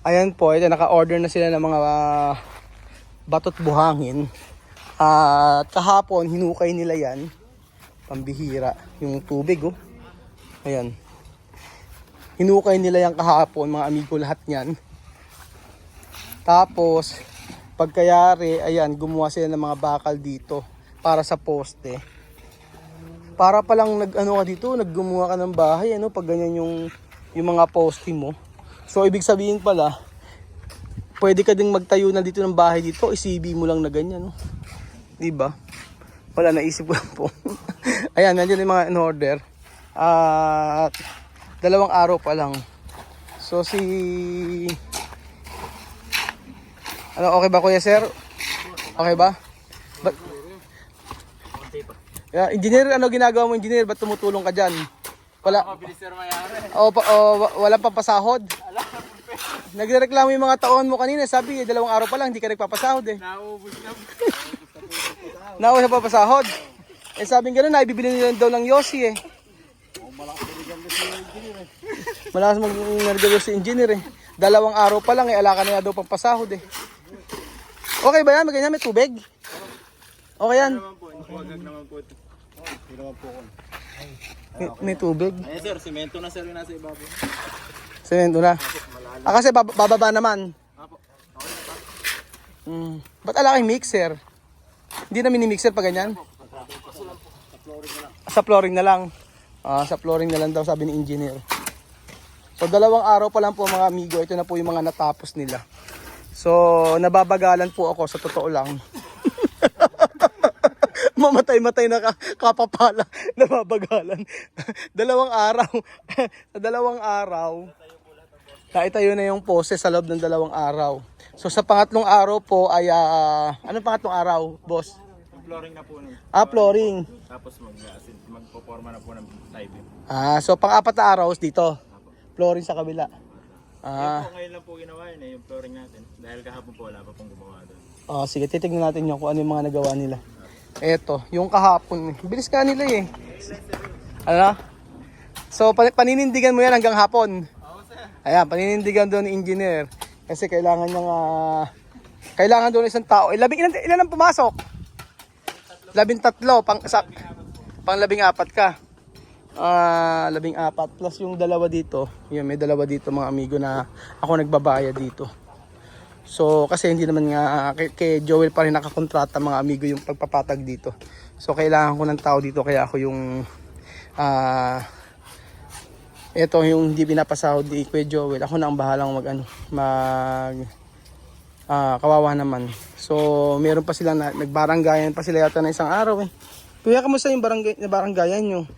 Ayan po, ito naka-order na sila ng mga batot buhangin. At kahapon, hinukay nila yan. Pambihira. Yung tubig, oh. Ayan. Hinukay nila yan kahapon, mga amigo, lahat yan. Tapos, pagkayari, ayan, gumawa sila ng mga bakal dito para sa poste. Para palang nag-ano ka dito, naggumawa ka ng bahay, ano, pag ganyan yung mga poste mo. So, ibig sabihin pala, pwede ka ding magtayo na dito ng bahay dito, isibi mo lang na ganyan, no? Diba? Wala, naisip ko lang po. Ayan, nandiyan yung mga in-order. At 2 araw pa lang. So, ano, okay ba, kuya sir? Okay ba? Yeah, engineer, ano ginagawa mo, engineer? Ba't tumutulong ka dyan? Wala. Mabilis sir mayari. Walang papasahod. Nagrereklamo yung mga taon mo kanina. Sabi, 2 araw pa lang, hindi ka nagpapasahod eh. Naubos na. Naubos na papasahod. Eh sabing gano'n, naibibili nila daw ng Yossi eh. Malakas mag-nergalo si engineer eh. 2 araw pa lang eh, alaka na daw pampasahod eh. Okay ba yan? Maganda, may tubig? Okay yan? Huwag naman po ito. May tubig? Ayan sir, semento na sir yung nasa ibabaw. Semento na. Kasi bababa naman. Apo. Ba't ala kay mixer? Hindi na mini-mixer pa ganyan? Sa flooring na lang. Sa flooring na lang daw sabi ni engineer. So 2 araw pa lang po mga amigo. Ito na po yung mga natapos nila. So nababagalan po ako sa totoo lang. Mamatay-matay na kapapala. Nababagalan. 2 araw. Sa 2 araw. Tayo na yung pose sa loob ng 2 araw. So sa pangatlong araw po ay anong pangatlong araw, boss? Yung flooring na po nun. Flooring. Tapos magpo-forma na po ng tie-beam. So pang-4 na araw dito. Flooring sa kabila. Po, ngayon lang po ginawa yun yung flooring natin. Dahil kahapon po wala pa pong gumawa doon. Sige, titignan natin yung kung ano yung mga nagawa nila. Eto, yung kahapon. Bilis ka nila eh. Ano? So paninindigan mo yan hanggang hapon. Ayan, paninindigan doon ni engineer. Kasi kailangan niyang kailangan doon isang tao. Ilan ang pumasok? 13 pang 14 ka. 14 plus yung 2 dito. Yun, may 2 dito mga amigo na ako nagbabayad dito. So kasi hindi naman nga kay Joel pa rin nakakontrata mga amigo yung pagpapatag dito. So kailangan ko ng tao dito kaya ako yung ito yung hindi pinapasahod ni Kuya Joel. Ako na ang bahalang kawawa naman. So meron pa silang nagbaranggayan pa sila yata na isang araw eh. Kuya, kamusta yung baranggayan nyo?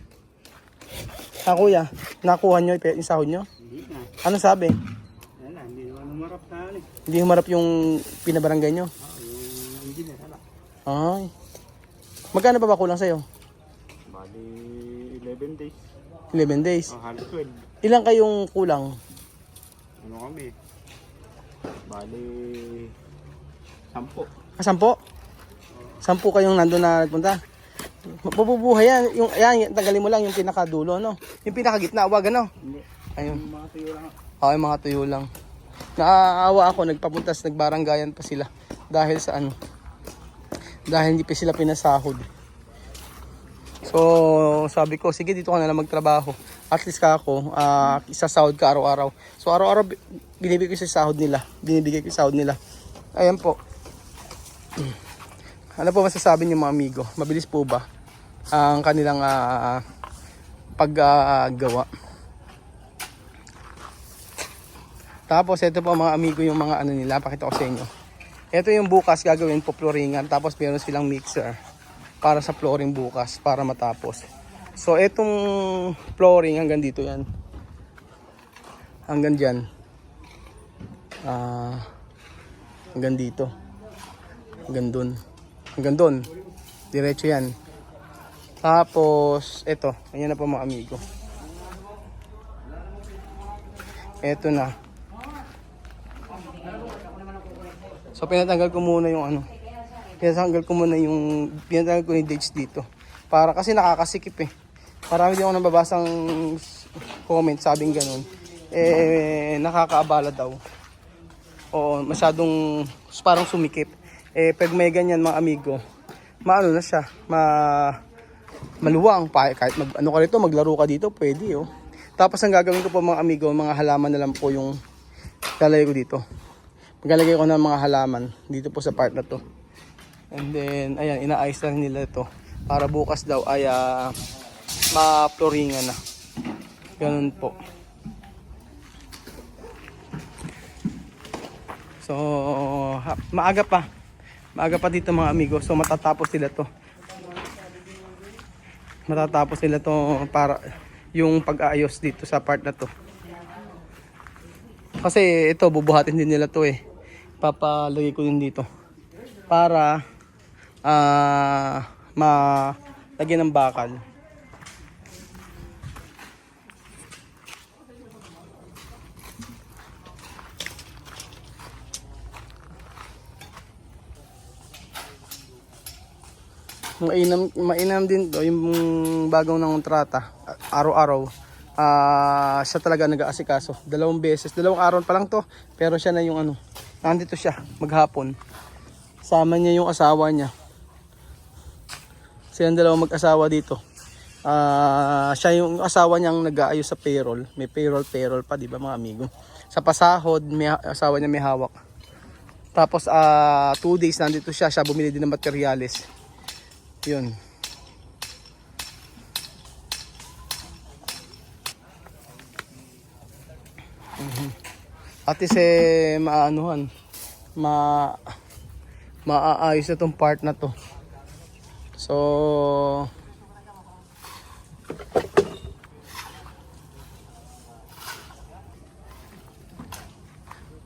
Kuya, nakuha nyo yung sahod nyo? Hindi na. Ano sabi? Wala, hindi naman humarap na. Hindi humarap yung pinabarangay nyo? Yung engineer, wala. Ay. Magkano pa ba kulang sa'yo? Bali, 11 days. 11 days. Halos 12. Ilang kayong kulang? Ano kami? Bali, 10. 10 kayong nandun na nagpunta? Mabubuhay yan. Yan, tagalin mo lang yung pinakadulo, no? Yung pinakagitna, wag ano? Hindi. Ayun. Yung mga tuyo lang. Yung mga tuyo lang. Naaawa ako, nagpapuntas, nagbaranggayan pa sila. Dahil sa ano? Dahil hindi pa sila pinasahod. So, sabi ko, sige dito ka na lang magtrabaho. At least ka ako, isasahod ka araw-araw. So, araw-araw binibigay ko sa sahod nila. Binibigay ko sa sahod nila. Ayan po. Ano po masasabi niyo mga amigo? Mabilis po ba ang kanilang paggawa? Tapos, ito po mga amigo yung mga ano nila. Pakita ko sa inyo. Ito yung bukas gagawin po flooringan. Tapos, meron silang mixer para sa flooring bukas para matapos. So etong flooring hanggang dito yan. Hanggang dyan. Hanggang dito. Hanggang dun. Hanggang dun. Diretso yan. Tapos ito. Ayan na po mga amigo. Ito na. So pinatanggal ko muna yung ano. Pinatanggal ko yung dates dito. Para kasi nakakasikip eh. Marami din ako nababasang comment sabing ganun. Nakakaabala daw. Oo, masyadong parang sumikip. Eh, pag may ganyan mga amigo, maano na siya, maluwang. Kahit ano ka rito, maglaro ka dito, pwede oh. Tapos ang gagawin ko po mga amigo, mga halaman na lang po yung lalagay ko dito. Maglalagay ko ng mga halaman dito po sa part na to. And then, ayan, inaayos na nila ito. Para bukas daw ay ma-floringan na. Ganun po. So, maaga pa. Maaga pa dito mga amigo. So, matatapos sila to. Matatapos sila to para yung pag-aayos dito sa part na to. Kasi ito, bubuhatin din nila to eh. Papalagay ko din dito. Para malagyan ng bakal. Mainam din to yung bagong ng kontrata. Araw-araw siya talaga nag-aasikaso. 2 beses, 2 araw pa lang to, pero siya na yung ano, nandito siya maghapon. Sama niya yung asawa niya. Silang 2 mag-asawa dito. Siya yung asawa niyang nag-aayos sa payroll. May payroll pa, di ba mga amigo? Sa pasahod, may asawa niya may hawak. Tapos 2 days nandito siya bumili din ng materyales. Yun. At least maanuhan, maaayos na tong part na to. So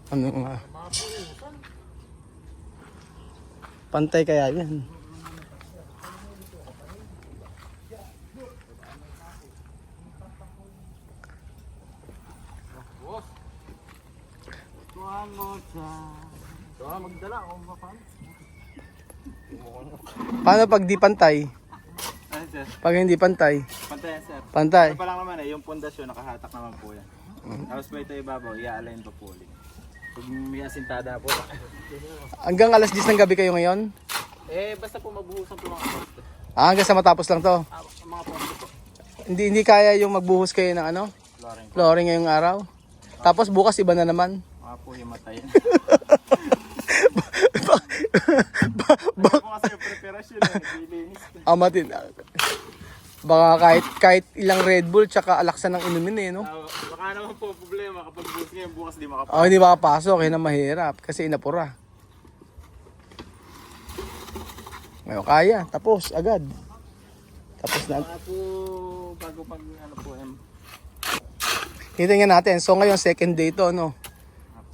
ano nga, pantay kaya yan. Paano pag di pantay? Ano sir? Pag hindi pantay? Pantay yan sir. Pantay. Ano pa lang naman yung pundasyon nakahatak naman po yan. Tapos may ito ibabaw, i-align pa po ulit. Pag may asintada po. Hanggang alas 10 ng gabi kayo ngayon? Basta po magbuhusan po mga poste. Hanggang sa matapos lang to? Mga poste po. Hindi kaya yung magbuhos kayo ng ano? Flooring po. Flooring ngayong araw? Tapos bukas iba na naman? Mga po yung matayin. Baka po kasi yung preparasyon na naglilinis. Amatin. Baka kahit ilang Red Bull tsaka alaksan ng inumin eh, no? Baka naman po problema kapag bukas ngayon, bukas di makapasok. Oh, hindi makapasok, yun ang mahirap kasi inapura. Ngayon kaya, tapos agad. Tapos na. Baka po bago pag ano po Hitingnan natin. So ngayon second day to, no?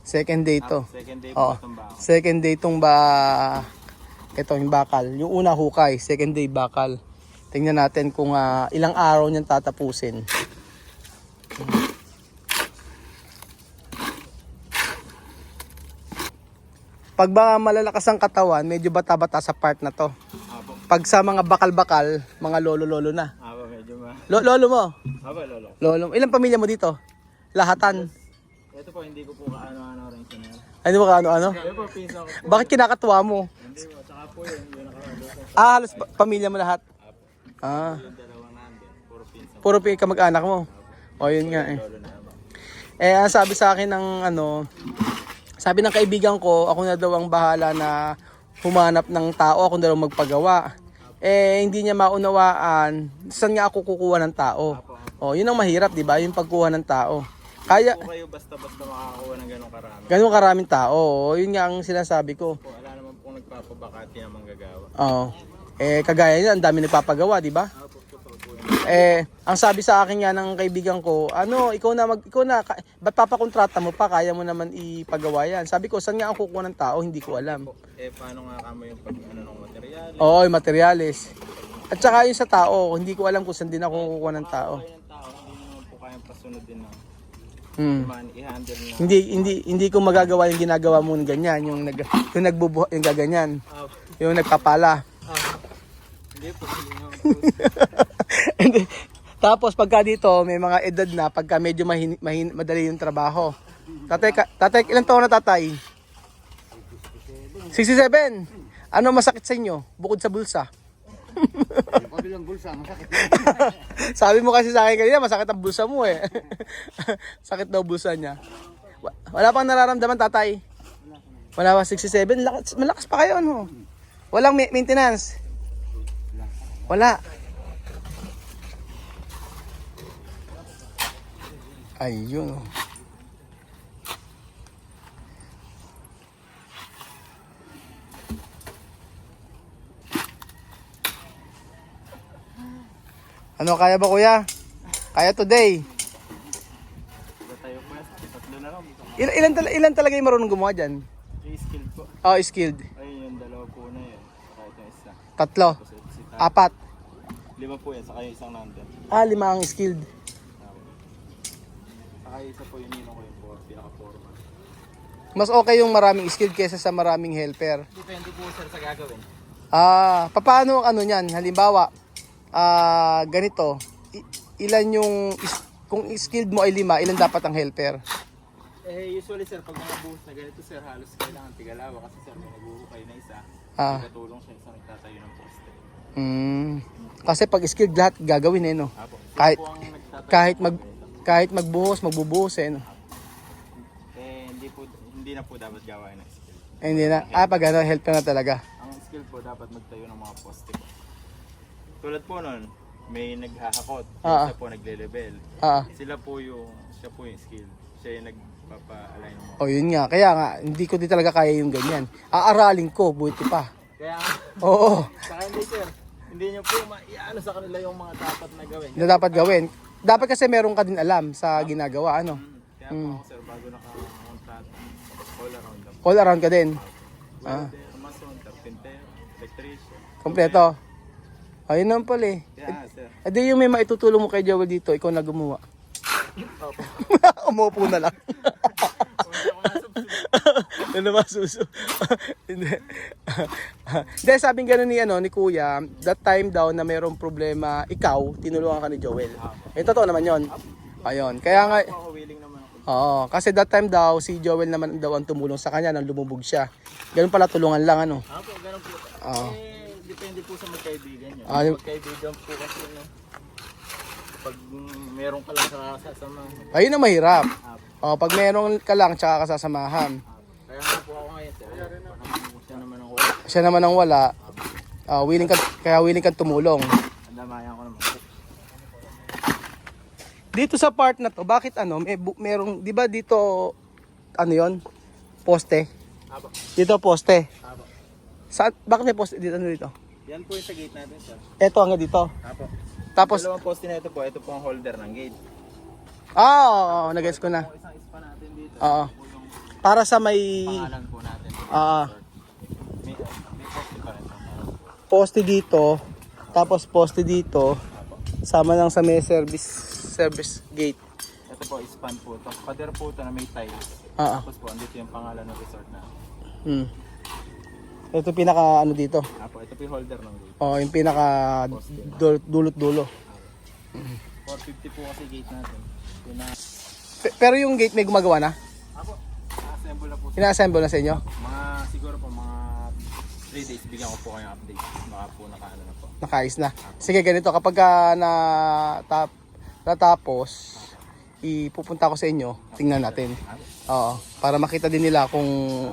Second day to. second day Oo. po itong bako. Second day tong ito yung bakal. Yung una hukay, second day bakal. Tingnan natin kung ilang araw niyang tatapusin. Pag ba malalakas ang katawan, medyo bata-bata sa part na to. Apo. Pag sa mga bakal-bakal, mga lolo-lolo na. Apo, medyo Lolo mo? Apo, lolo. Lolo. Ilang pamilya mo dito? Lahatan. Ito po, hindi ko po kaano-ano rin siya na yan. Ano ba ano? Ito po, pinsa ko po. Bakit kinakatuwa mo? Hindi po, tsaka po yun, yung nakarado ko. Halos pamilya mo lahat. Ah, Yung dalawang nandun, puro pinsa ko. puro kamag-anak mo. O yun nga eh. Lolo na naman. Ang sabi sa akin ng sabi ng kaibigan ko, ako na daw ang bahala na humanap ng tao, ako na daw magpagawa. Hindi niya maunawaan, saan nga ako kukuha ng tao? O, yun ang mahirap, di ba? Yung pagkuha ng tao. Kaya, Po kayo basta-basta makakakuha ng ganong karami. ganun karaming tao. O, yun nga ang sinasabi ko. Po, wala naman pong nagpapabakati na manggagawa. Oo. Kagaya niya, ang dami nagpapagawa, di ba? Apo, totoo po yun. Ang sabi sa akin nga ng kaibigan ko, ikaw na, ba't papakontrata mo pa, kaya mo naman ipagawa yan. Sabi ko, saan nga ako kukuha ng tao, hindi ko alam. Paano nga kamo yung pag ano ng material? Oo, yung materyales. At saka yung sa tao, hindi ko alam kung saan din ako kukuha ng tao. Kayo ng tao, hindi naman po kayang pasunod din na i-handle na. Hindi ko magagawa yung ginagawa mo ng ganyan, yung nagbubuhat, yung gaganyan, yung nagpapala. Hindi po, hindi naman po. Tapos pagka dito, may mga edad na, pagka medyo madali yung trabaho. Tatay, ilang taon na tatay? 67. Ano masakit sa inyo? Bukod sa bulsa. Yung kabilang bulsa, masakit. Sabi mo kasi sa akin kanina, masakit ang bulsa mo eh. Sakit daw bulsa niya. Wala pang nararamdaman, tatay? Wala pa, 67. Malakas pa kayo, ano? Walang maintenance? Wala. Ayun. Ano, kaya ba kuya? Kaya today. Tayo po yan. Tatlo na lang. Ilan talaga yung marunong gumawa dyan? Yung skill po. Oh, skilled. Ayun yung dalawa po na yun. Saka ito isa. Tatlo. Tapos ito si Tay. Apat. 5 po yan. Saka yung isang nandun. 5 ang skilled. Saka yung isa po yung ninong ko yung po. Pinaka-forma. Mas okay yung maraming skilled kaysa sa maraming helper. Depende po sir sa gagawin. Paano ano niyan? Halimbawa, ganito. Ilan yung kung skilled mo ay 5, ilan dapat ang helper? Usually sir, pag mga buhos na ganito sir, halos kailangan tigalawa kasi sir, may naghuhukay na isa. Katulong siya sa nagtatayo ng poste. Kasi pag skilled lahat gagawin eh, no? Apo. Kahit Po ang nagtatayo kahit ng mag poste. kahit magbubuhos eh, no? Hindi na po dapat gawain ng skill. Hindi na. Pag ano, helper na talaga. Ang skill po dapat magtayo ng mga poste po. Tulad po nun, may naghahakot, isa po nagle-level. Siya po yung skill. Siya yung nagpapa-align ng mga. Oh, yun nga. Kaya nga, hindi ko din talaga kaya yung ganyan. Aaralin ko, buti pa. Kaya Oo. saka hindi sir, hindi nyo po maiano sa kanila yung mga dapat na gawin. Na dapat gawin. Dapat kasi meron ka din alam sa ginagawa, ano? Kaya po ako sir, bago naka-contract, all around lang. All around ka din. Welder, mason, carpenter, electrician. Kompleto. Ayun naman pala eh. Kaya sir. Edi yung may maitutulong mo kay Joel dito, ikaw na gumawa. Umupo na lang. Ano ba suso? Hindi. Hindi, sabing gano'n ni Kuya, that time daw na mayroong problema, ikaw, tinulungan ka ni Joel. Totoo naman yon. Ayun. Kaya nga, Ako willing naman ako. oo, kasi that time daw, si Joel naman daw ang tumulong sa kanya nang lumubog siya. Ganun pala, tulungan lang, ano? Ako, ganun po. Oo. Depende po sa magkaibigan nyo. Ah, Magkaibigan po kasi pag meron ka lang sa sasama. Ayun ang mahirap. Pag meron ka lang, tsaka ka sasamahan. Kaya nga po ako ngayon sir. Siya naman ang wala. Siya naman ang wala. Kaya willing kang tumulong. Andamayan ko naman. Dito sa part na to, bakit merong, di ba dito, ano yon, poste? Apo. Dito poste. Apo. Bakit may poste dito, ano dito? Yan po yung sa gate natin sir. Eto hanggang dito. Apo. Tapos, Dalawang poste na ito po ang holder ng gate. oo, nag-guess ko na. Kung isang ispa natin dito. Oo. Po yung Para sa may, pangalan po natin. May poste pa rin. poste dito, tapos poste dito, sama lang sa may service gate. Ito po, span po ito. Pader po ito na may tiles. Oo. Tapos po, andito yung pangalan ng resort na. Ito pinaka dito. Apo, ito po yung holder ng gate. Yung pinaka dulot-dulo. 450 po kasi gate natin. Pero yung gate may gumagawa na? Apo, assemble na po. Ina-assemble na sa inyo? Siguro po mga 3 days bigyan ko po kayong update. Baka po nakaano na po. Nakaayos na. Sige, ganito, kapag natapos, ipupunta ko sa inyo, tingnan natin. Oo, para makita din nila kung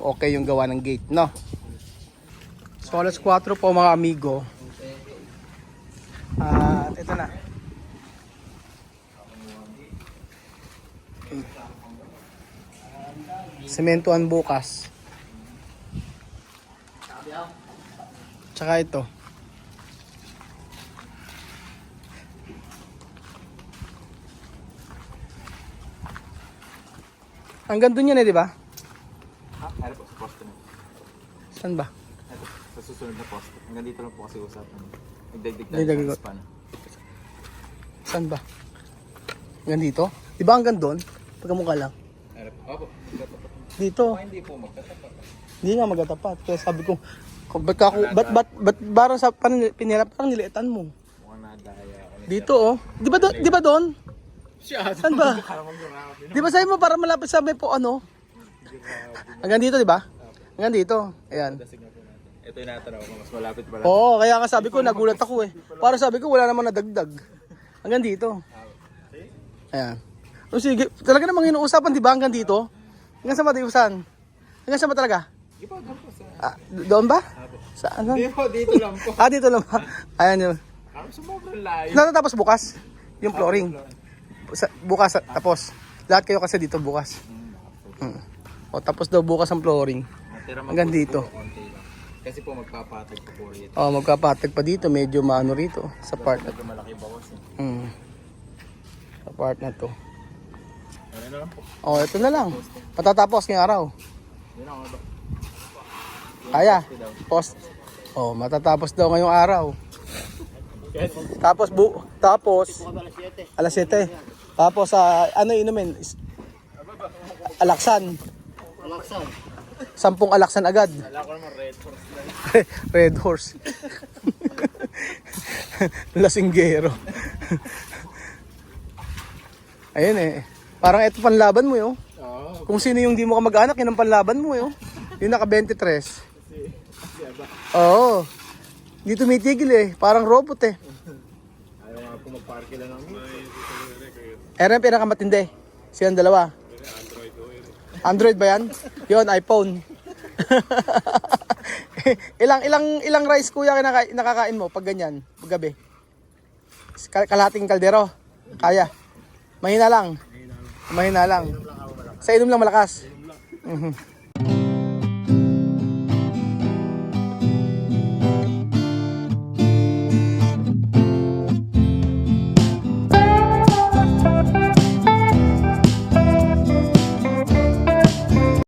okay yung gawa ng gate, no? So, alas 4 po mga amigo. At ito na. Sementuan bukas. Tsaka ito. Hanggang doon yan eh, di ba? Ano po, sa poste na. Saan ba? Ito, sa susunod na poste. Hanggang dito lang po kasi usapan. Nagdagdag Dagdag tayo ko. sa span. Saan ba? Hanggang dito? Di ba hanggang doon? Pagkamukha lang. Ano po? Opo, magkatapat. Dito. Hindi po magkatapat. Hindi nga magatapat. Kaya sabi ko, ba't parang sa pinirap, parang niliitan mo. Mukhang nadaya ako. Dito oh. Di ba doon? Saan ba? Di ba sabi mo para malapit sa may po ano? Hanggang dito, di ba? Hanggang dito. Ayan. Dasig na po natin. Ito yung natanaw ko, mas malapit pala. Oo, kaya nga sabi ko, nagulat ako eh. Para sabi ko, wala namang nadagdag. Hanggang dito. Ayan. O sige, talaga namang inuusapan, di ba? Hanggang dito? Hanggang sa matiusan? Hanggang sa ba talaga? Di ba, doon po sa... Doon ba? Saan? Di po, dito lang po. Dito lang ba? Ayan yun. Sumobrang layo. Natatapos bukas? Yung flooring? Bukas, tapos. Lahat kayo kasi dito bukas. O, tapos daw bukas ang flooring. Hanggang dito. Kasi po magpapatag po po rito. O, magkapatag pa dito. Medyo maano rito. Sa part na to. Malaki bawas eh. Sa part na to. Ano na lang po. O, ito na lang. Matatapos ngayong araw. Yun ako ba? Kaya. Post. O, matatapos daw ngayong araw. Tapos alas 7. Tapos ano inumin? Alaksan. 10 alaksan agad. Wala ko naman red horse lang. Red horse. Lasinggero. Ayun eh. Parang ito panlaban mo yo. Oo. Kung sino yung di mo ka mag-anak, yun ang panlaban mo yo. Yung naka 23. Kasi aba. Oo. Hindi tumitigil eh. Parang robot eh. Ayaw nga po magparke lang ng Ano yung pinakamatindi? Silang dalawa. Android ba yan? Yun, iPhone. ilang rice kuya nakakain mo pag ganyan, pag gabi? Kalahating kaldero. Kaya. Mahina lang. Sa inom lang malakas.